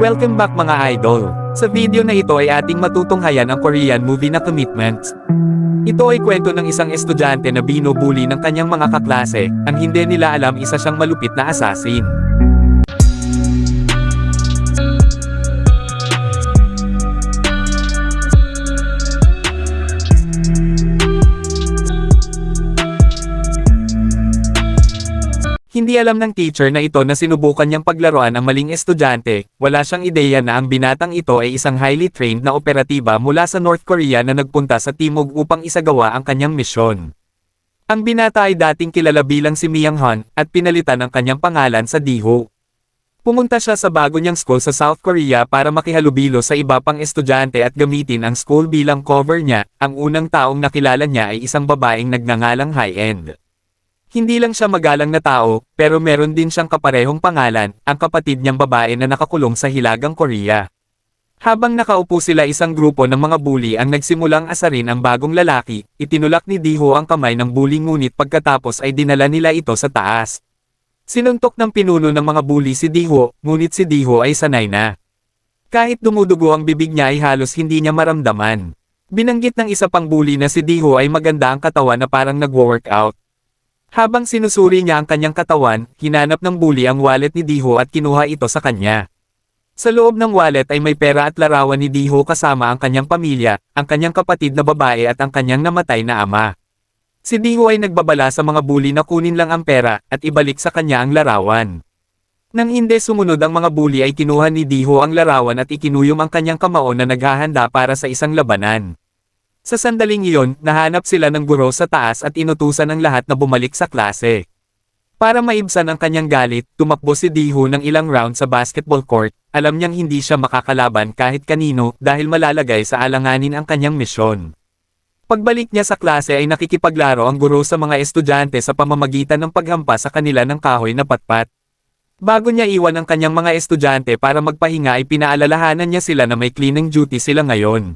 Welcome back mga idol! Sa video na ito ay ating matutunghayan ang Korean movie na Commitment. Ito ay kwento ng isang estudyante na binubuli ng kanyang mga kaklase, ang hindi nila alam isa siyang malupit na assassin. Hindi alam ng teacher na ito na sinubukan niyang paglaruan ang maling estudyante, wala siyang ideya na ang binatang ito ay isang highly trained na operatiba mula sa North Korea na nagpunta sa Timog upang isagawa ang kanyang misyon. Ang binata ay dating kilala bilang si Myung-hun, at pinalitan ang kanyang pangalan sa Diho. Pumunta siya sa bago niyang school sa South Korea para makihalubilo sa iba pang estudyante at gamitin ang school bilang cover niya. Ang unang taong nakilala niya ay isang babaeng nagngangalang High-end. Hindi lang siya magalang na tao, pero meron din siyang kaparehong pangalan, ang kapatid niyang babae na nakakulong sa Hilagang Korea. Habang nakaupo sila, isang grupo ng mga bully ang nagsimulang asarin ang bagong lalaki. Itinulak ni Diho ang kamay ng bully ngunit pagkatapos ay dinala nila ito sa taas. Sinuntok ng pinuno ng mga bully si Diho, ngunit si Diho ay sanay na. Kahit dumudugo ang bibig niya ay halos hindi niya maramdaman. Binanggit ng isa pang bully na si Diho ay maganda ang katawan na parang nagwo-workout. Habang sinusuri niya ang kanyang katawan, hinanap ng bully ang wallet ni Diho at kinuha ito sa kanya. Sa loob ng wallet ay may pera at larawan ni Diho kasama ang kanyang pamilya, ang kanyang kapatid na babae at ang kanyang namatay na ama. Si Diho ay nagbabala sa mga bully na kunin lang ang pera at ibalik sa kanya ang larawan. Nang hindi sumunod ang mga bully ay kinuha ni Diho ang larawan at ikinuyom ang kanyang kamao na naghahanda para sa isang labanan. Sa sandaling iyon, nahanap sila ng guro sa taas at inutusan ang lahat na bumalik sa klase. Para maibsan ang kanyang galit, tumakbo si Diho ng ilang round sa basketball court. Alam niyang hindi siya makakalaban kahit kanino dahil malalagay sa alanganin ang kanyang misyon. Pagbalik niya sa klase ay nakikipaglaro ang guro sa mga estudyante sa pamamagitan ng paghampas sa kanila ng kahoy na patpat. Bago niya iwan ang kanyang mga estudyante para magpahinga ay pinaalalahanan niya sila na may cleaning duty sila ngayon.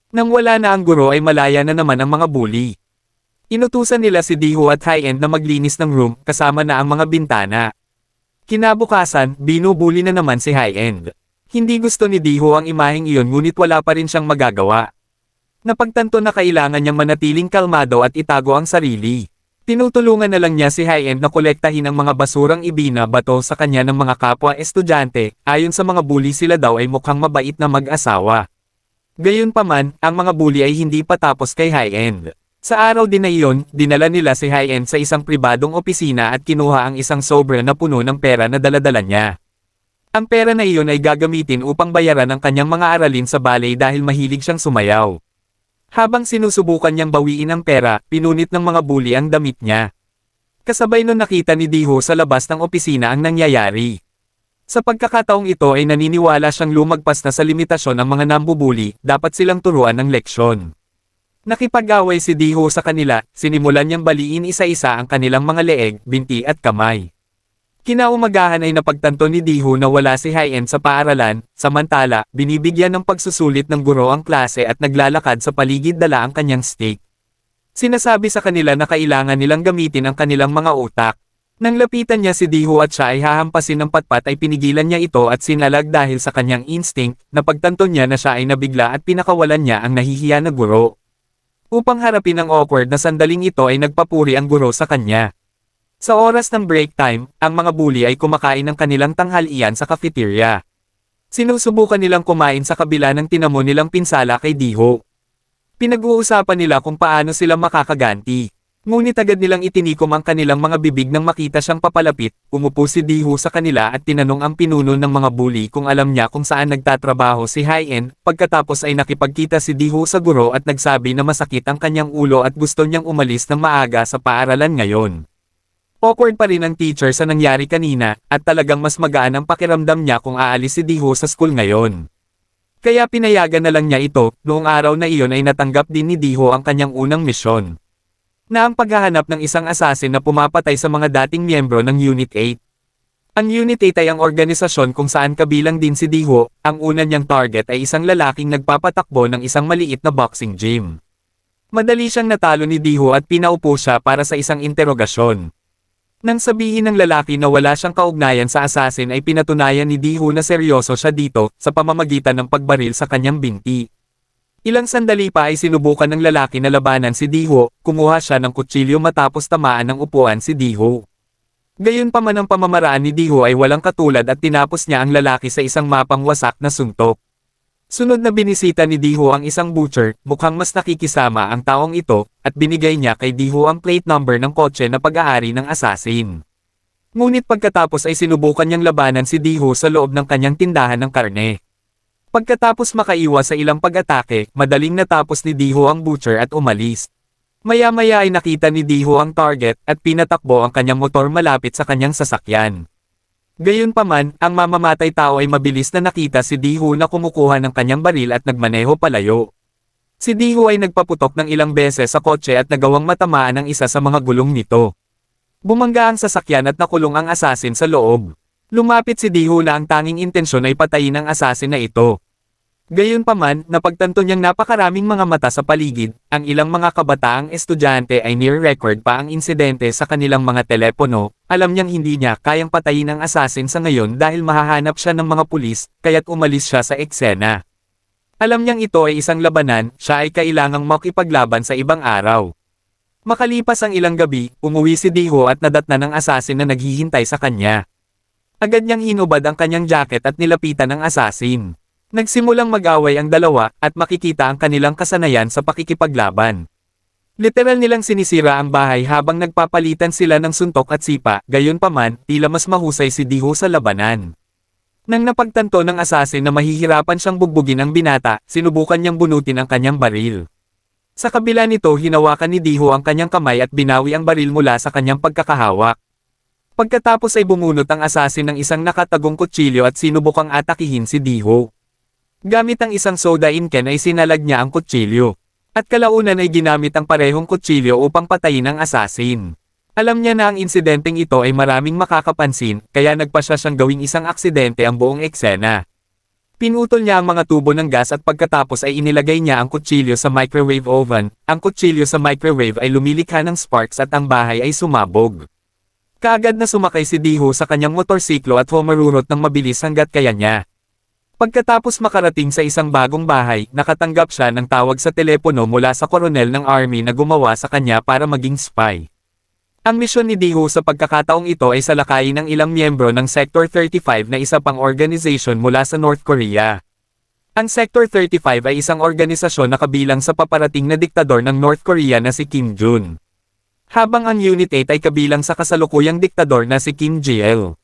Nang wala na ang guro ay malaya na naman ang mga bully. Inutusan nila si Diho at High-end na maglinis ng room kasama na ang mga bintana. Kinabukasan, binubuli na naman si High-end. Hindi gusto ni Diho ang imaheng iyon ngunit wala pa rin siyang magagawa. Napagtanto na kailangan niyang manatiling kalmado at itago ang sarili. Tinutulungan na lang niya si High-end na kolektahin ang mga basurang ibinabato sa kanya ng mga kapwa estudyante. Ayon sa mga bully, sila daw ay mukhang mabait na mag-asawa. Gayunpaman, ang mga bully ay hindi patapos kay High-end. Sa araw din na iyon, dinala nila si High-end sa isang pribadong opisina at kinuha ang isang sobre na puno ng pera na daladala niya. Ang pera na iyon ay gagamitin upang bayaran ang kanyang mga aralin sa ballet dahil mahilig siyang sumayaw. Habang sinusubukan niyang bawiin ang pera, pinunit ng mga bully ang damit niya. Kasabay nun nakita ni Diho sa labas ng opisina ang nangyayari. Sa pagkakataong ito ay naniniwala siyang lumagpas na sa limitasyon ang mga nambubuli, dapat silang turuan ng leksyon. Nakipag-away si Diho sa kanila, sinimulan niyang baliin isa-isa ang kanilang mga leeg, binti at kamay. Kinaumagahan ay napagtanto ni Diho na wala si High-end sa paaralan, samantala, binibigyan ng pagsusulit ng guro ang klase at naglalakad sa paligid dala ang kanyang stick. Sinasabi sa kanila na kailangan nilang gamitin ang kanilang mga utak. Nang lapitan niya si Diho at siya ay hahampasin ng patpat ay pinigilan niya ito at sinalag dahil sa kanyang instinct, napagtanto niya na siya ay nabigla at pinakawalan niya ang nahihiya na guro. Upang harapin ang awkward na sandaling ito ay nagpapuri ang guro sa kanya. Sa oras ng break time, ang mga bully ay kumakain ng kanilang tanghalian sa cafeteria. Sinusubukan nilang kumain sa kabila ng tinamo nilang pinsala kay Diho. Pinag-uusapan nila kung paano sila makakaganti. Ngunit agad nilang itinikom ang kanilang mga bibig nang makita siyang papalapit. Umupo si Diho sa kanila at tinanong ang pinuno ng mga bully kung alam niya kung saan nagtatrabaho si High-end. Pagkatapos ay nakipagkita si Diho sa guro at nagsabi na masakit ang kanyang ulo at gusto niyang umalis ng maaga sa paaralan ngayon. Awkward pa rin ang teacher sa nangyari kanina, at talagang mas magaan ang pakiramdam niya kung aalis si Diho sa school ngayon. Kaya pinayagan na lang niya ito. Noong araw na iyon ay natanggap din ni Diho ang kanyang unang misyon, na ang paghahanap ng isang assassin na pumapatay sa mga dating miyembro ng Unit 8. Ang Unit 8 ay ang organisasyon kung saan kabilang din si Diho. Ang una niyang target ay isang lalaking nagpapatakbo ng isang maliit na boxing gym. Madali siyang natalo ni Diho at pinaupo siya para sa isang interogasyon. Nang sabihin ng lalaki na wala siyang kaugnayan sa assassin ay pinatunayan ni Diho na seryoso siya dito sa pamamagitan ng pagbaril sa kanyang binti. Ilang sandali pa ay sinubukan ng lalaki na labanan si Diho, kumuha siya ng kutsilyo matapos tamaan ng upuan si Diho. Gayunpaman ang pamamaraan ni Diho ay walang katulad at tinapos niya ang lalaki sa isang mapang wasak na suntok. Sunod na binisita ni Diho ang isang butcher, mukhang mas nakikisama ang taong ito, at binigay niya kay Diho ang plate number ng kotse na pag-aari ng assassin. Ngunit pagkatapos ay sinubukan niyang labanan si Diho sa loob ng kanyang tindahan ng karne. Pagkatapos makaiwas sa ilang pag-atake, madaling natapos ni Diho ang butcher at umalis. Maya-maya ay nakita ni Diho ang target at pinatakbo ang kanyang motor malapit sa kanyang sasakyan. Gayunpaman, ang mamamatay tao ay mabilis na nakita si Diho na kumukuha ng kanyang baril at nagmaneho palayo. Si Diho ay nagpaputok ng ilang beses sa kotse at nagawang matamaan ang isa sa mga gulong nito. Bumangga ang sasakyan at nakulong ang assassin sa loob. Lumapit si Diho na ang tanging intensyon ay patayin ang assassin na ito. Gayunpaman, napagtanto niyang napakaraming mga mata sa paligid, ang ilang mga kabataang estudyante ay near-record pa ang insidente sa kanilang mga telepono, alam niyang hindi niya kayang patayin ang assassin sa ngayon dahil mahahanap siya ng mga pulis, kaya't umalis siya sa eksena. Alam niyang ito ay isang labanan, siya ay kailangang makipaglaban sa ibang araw. Makalipas ang ilang gabi, umuwi si Diho at nadatnan ng assassin na naghihintay sa kanya. Agad niyang hinubad ang kanyang jacket at nilapitan ang assassin. Nagsimulang mag-away ang dalawa at makikita ang kanilang kasanayan sa pakikipaglaban. Literal nilang sinisira ang bahay habang nagpapalitan sila ng suntok at sipa, gayunpaman, tila mas mahusay si Diho sa labanan. Nang napagtanto ng assassin na mahihirapan siyang bugbugin ang binata, sinubukan niyang bunutin ang kanyang baril. Sa kabila nito hinawakan ni Diho ang kanyang kamay at binawi ang baril mula sa kanyang pagkakahawak. Pagkatapos ay bumunot ang assassin ng isang nakatagong kutsilyo at sinubukang atakihin si Diho. Gamit ang isang soda in can ay sinalag niya ang kutsilyo. At kalaunan ay ginamit ang parehong kutsilyo upang patayin ang assassin. Alam niya na ang insidenteng ito ay maraming makakapansin, kaya nagpasya siyang gawing isang aksidente ang buong eksena. Pinutol niya ang mga tubo ng gas at pagkatapos ay inilagay niya ang kutsilyo sa microwave oven. Ang kutsilyo sa microwave ay lumilikha ng sparks at ang bahay ay sumabog. Kaagad na sumakay si Diho sa kanyang motorsiklo at humarurot ng mabilis hanggat kaya niya. Pagkatapos makarating sa isang bagong bahay, nakatanggap siya ng tawag sa telepono mula sa koronel ng army na gumawa sa kanya para maging spy. Ang misyon ni Diho sa pagkakataong ito ay salakayin ng ilang miyembro ng Sector 35 na isa pang organization mula sa North Korea. Ang Sector 35 ay isang organisasyon na kabilang sa paparating na diktador ng North Korea na si Kim Jong-un. Habang ang Unit 8 ay kabilang sa kasalukuyang diktador na si Kim Jong-il.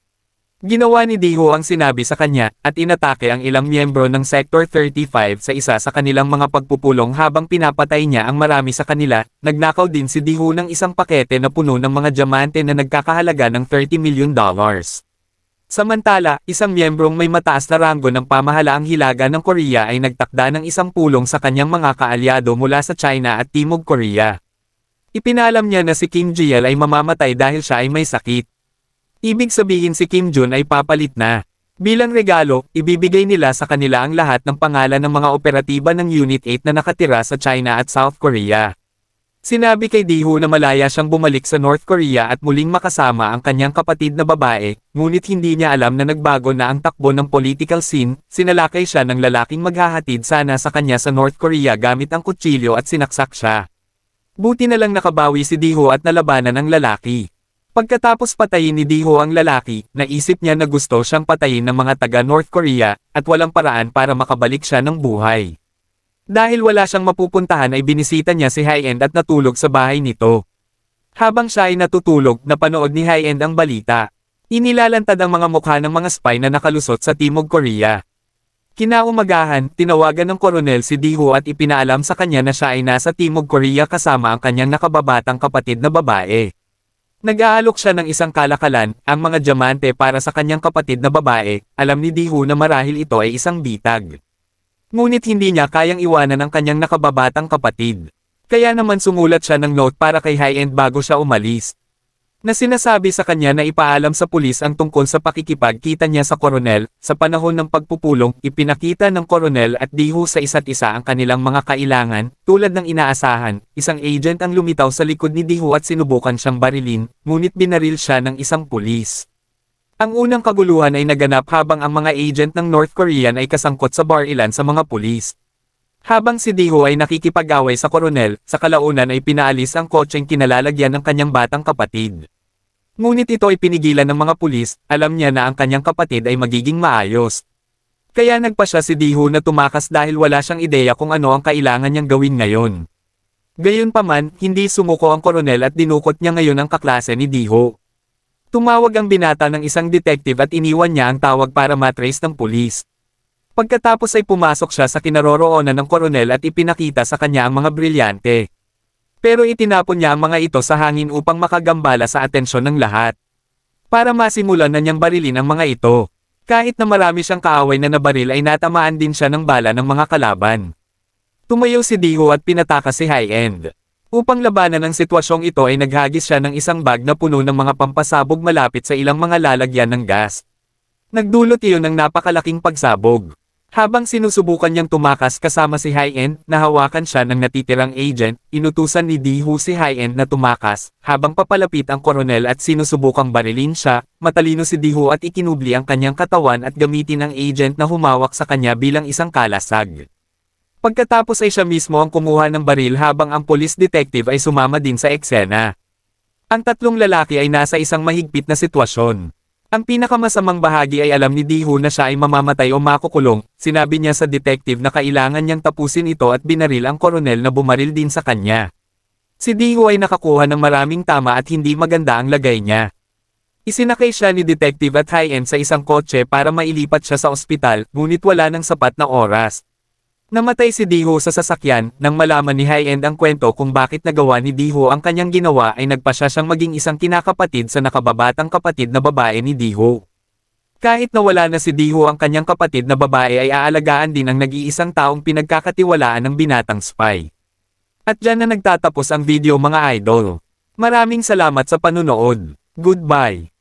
Ginawa ni Diho ang sinabi sa kanya, at inatake ang ilang miyembro ng Sector 35 sa isa sa kanilang mga pagpupulong habang pinapatay niya ang marami sa kanila. Nagnakaw din si Diho ng isang pakete na puno ng mga diamante na nagkakahalaga ng $30 million. Samantala, isang miyembrong may mataas na ranggo ng pamahalaang hilaga ng Korea ay nagtakda ng isang pulong sa kanyang mga kaalyado mula sa China at Timog Korea. Ipinalam niya na si Kim Jong-il ay mamamatay dahil siya ay may sakit. Ibig sabihin si Kim Jong ay papalit na. Bilang regalo, ibibigay nila sa kanila ang lahat ng pangalan ng mga operatiba ng Unit 8 na nakatira sa China at South Korea. Sinabi kay Diho na malaya siyang bumalik sa North Korea at muling makasama ang kanyang kapatid na babae, ngunit hindi niya alam na nagbago na ang takbo ng political scene. Sinalakay siya ng lalaking maghahatid sana sa kanya sa North Korea gamit ang kutsilyo at sinaksak siya. Buti na lang nakabawi si Diho at nalabanan ang lalaki. Pagkatapos patayin ni Diho ang lalaki, naisip niya na gusto siyang patayin ng mga taga North Korea, at walang paraan para makabalik siya ng buhay. Dahil wala siyang mapupuntahan ay binisita niya si High-End at natulog sa bahay nito. Habang siya ay natutulog, napanood ni High-End ang balita. Inilalantad ang mga mukha ng mga spy na nakalusot sa Timog Korea. Kinaumagahan, tinawagan ng koronel si Diho at ipinaalam sa kanya na siya ay nasa Timog Korea kasama ang kanyang nakababatang kapatid na babae. Nag-aalok siya ng isang kalakalan, ang mga diamante para sa kanyang kapatid na babae. Alam ni Diho na marahil ito ay isang bitag. Ngunit hindi niya kayang iwanan ang kanyang nakababatang kapatid. Kaya naman sumulat siya ng note para kay High-End bago siya umalis. na sinasabi sa kanya na ipaalam sa pulis ang tungkol sa pakikipagkita niya sa koronel. Sa panahon ng pagpupulong, ipinakita ng koronel at Diho sa isa't isa ang kanilang mga kailangan, tulad ng inaasahan. Isang agent ang lumitaw sa likod ni Diho at sinubukan siyang barilin, ngunit binaril siya ng isang pulis. Ang unang kaguluhan ay naganap habang ang mga agent ng North Korean ay kasangkot sa barilan sa mga pulis. Habang si Diho ay nakikipag-away sa koronel, sa kalaunan ay pinaalis ang kotseng kinalalagyan ng kanyang batang kapatid. Ngunit ito ay pinigilan ng mga pulis, alam niya na ang kanyang kapatid ay magiging maayos. Kaya nagpa siya si Diho na tumakas dahil wala siyang ideya kung ano ang kailangan niyang gawin ngayon. Gayunpaman, hindi sumuko ang koronel at dinukot niya ngayon ang kaklase ni Diho. Tumawag ang binata ng isang detective at iniwan niya ang tawag para matrace ng pulis. Pagkatapos ay pumasok siya sa kinaroroonan ng koronel at ipinakita sa kanya ang mga brilyante. Pero itinapon niya ang mga ito sa hangin upang makagambala sa atensyon ng lahat. Para masimulan na niyang barilin ang mga ito. Kahit na marami siyang kaaway na nabaril ay natamaan din siya ng bala ng mga kalaban. Tumayo si Diho at pinatakas si High-End. Upang labanan ang sitwasyong ito ay naghagis siya ng isang bag na puno ng mga pampasabog malapit sa ilang mga lalagyan ng gas. Nagdulot iyon ng napakalaking pagsabog. Habang sinusubukan niyang tumakas kasama si High-End, nahawakan siya ng natitirang agent, inutusan ni Diho si High-End na tumakas, habang papalapit ang koronel at sinusubukang barilin siya, matalino si Diho at ikinubli ang kanyang katawan at gamitin ang agent na humawak sa kanya bilang isang kalasag. Pagkatapos ay siya mismo ang kumuha ng baril habang ang police detective ay sumama din sa eksena. Ang tatlong lalaki ay nasa isang mahigpit na sitwasyon. Ang pinakamasamang bahagi ay alam ni Diho na siya ay mamamatay o makukulong, sinabi niya sa detective na kailangan niyang tapusin ito at binaril ang koronel na bumaril din sa kanya. Si Diho ay nakakuha ng maraming tama at hindi maganda ang lagay niya. Isinakay siya ni detective at High-End sa isang kotse para mailipat siya sa ospital, ngunit wala ng sapat na oras. Namatay si Diho sa sasakyan. Nang malaman ni High-End ang kwento kung bakit nagawa ni Diho ang kanyang ginawa ay nagpasya siyang maging isang kinakapatid sa nakababatang kapatid na babae ni Diho. Kahit nawala na si Diho ang kanyang kapatid na babae ay aalagaan din ang nag-iisang taong pinagkakatiwalaan ng binatang spy. At dyan na nagtatapos ang video mga idol. Maraming salamat sa panunood. Goodbye.